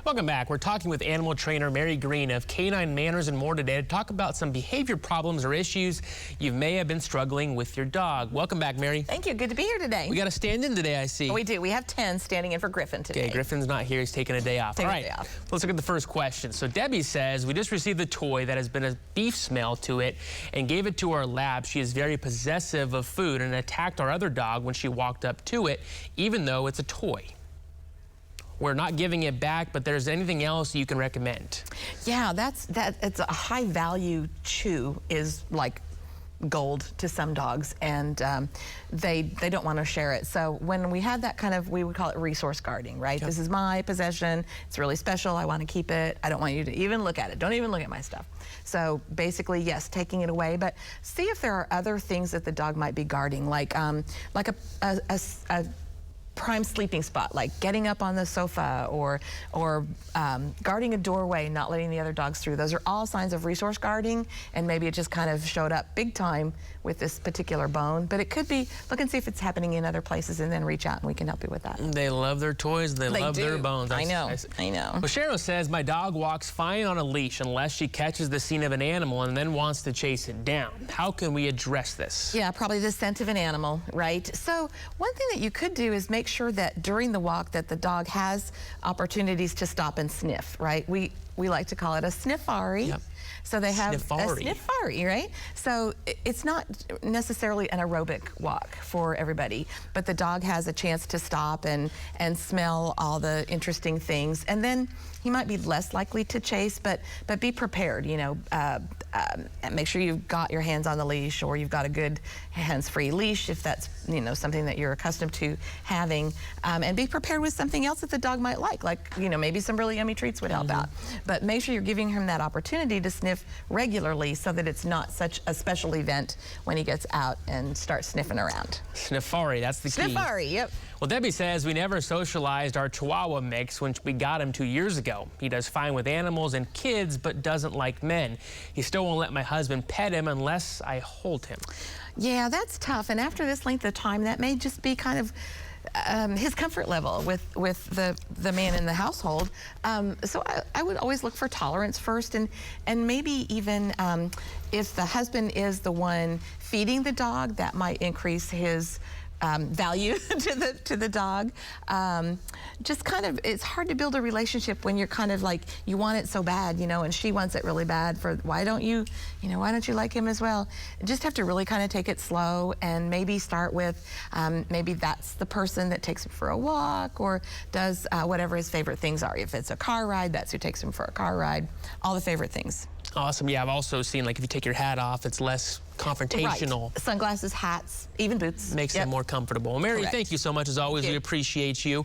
Welcome back. We're talking with animal trainer Mary Green of Canine Manners and More today to talk about some behavior problems or issues you may have been struggling with your dog. Welcome back, Mary. Thank you. Good to be here today. We got a stand-in today, I see. We do. We have 10 standing in for Griffin today. Okay, Griffin's not here. He's taking a day off. All right, let's look at the first question. So Debbie says, we just received the toy that has been a beef smell to it and gave it to our lab. She is very possessive of food and attacked our other dog when she walked up to it, even though it's a toy. We're not giving it back, but there's anything else you can recommend? Yeah, it's a high value chew is like gold to some dogs, and they don't want to share it. So when we have that kind of, we would call it resource guarding, right? Yep. This is my possession. It's really special. I want to keep it. I don't want you to even look at it. Don't even look at my stuff. So basically, yes, taking it away, but see if there are other things that the dog might be guarding, like a prime sleeping spot, like getting up on the sofa or guarding a doorway, not letting the other dogs through. Those are all signs of resource guarding, and maybe it just kind of showed up big time with this particular bone. But it could be, look and see if it's happening in other places, and then reach out and we can help you with that. They love their toys, they love their bones. I know. Well, Cheryl says, my dog walks fine on a leash unless she catches the scent of an animal and then wants to chase it down. How can we address this? Yeah, probably the scent of an animal, right? So one thing that you could do is make sure that during the walk that the dog has opportunities to stop and sniff, right? We like to call it a sniffari. Yep. So they have a sniffari, right? So it's not necessarily an aerobic walk for everybody, but the dog has a chance to stop and smell all the interesting things. And then he might be less likely to chase, but be prepared, you know, make sure you've got your hands on the leash, or you've got a good hands-free leash if that's, you know, something that you're accustomed to having, and be prepared with something else that the dog might like, you know, maybe some really yummy treats would help out. But make sure you're giving him that opportunity to sniff regularly so that it's not such a special event when he gets out and starts sniffing around. Sniffari, that's the key. Sniffari, yep. Well, Debbie says we never socialized our Chihuahua mix when we got him 2 years ago. He does fine with animals and kids, but doesn't like men. He still won't let my husband pet him unless I hold him. Yeah, that's tough. And after this length of time, that may just be kind of his comfort level with the man in the household. So I would always look for tolerance first, and maybe even if the husband is the one feeding the dog, that might increase his value to the dog. Just kind of, it's hard to build a relationship when you're kind of like, you want it so bad, you know, and she wants it really bad. Why don't you like him as well? Just have to really kind of take it slow, and maybe start with, maybe that's the person that takes him for a walk, or does whatever his favorite things are. If it's a car ride, that's who takes him for a car ride. All the favorite things. Awesome. Yeah, I've also seen, like, if you take your hat off, it's less confrontational. Right. Sunglasses, hats, even boots. Makes them more comfortable. Well, Mary, thank you so much as always. We appreciate you.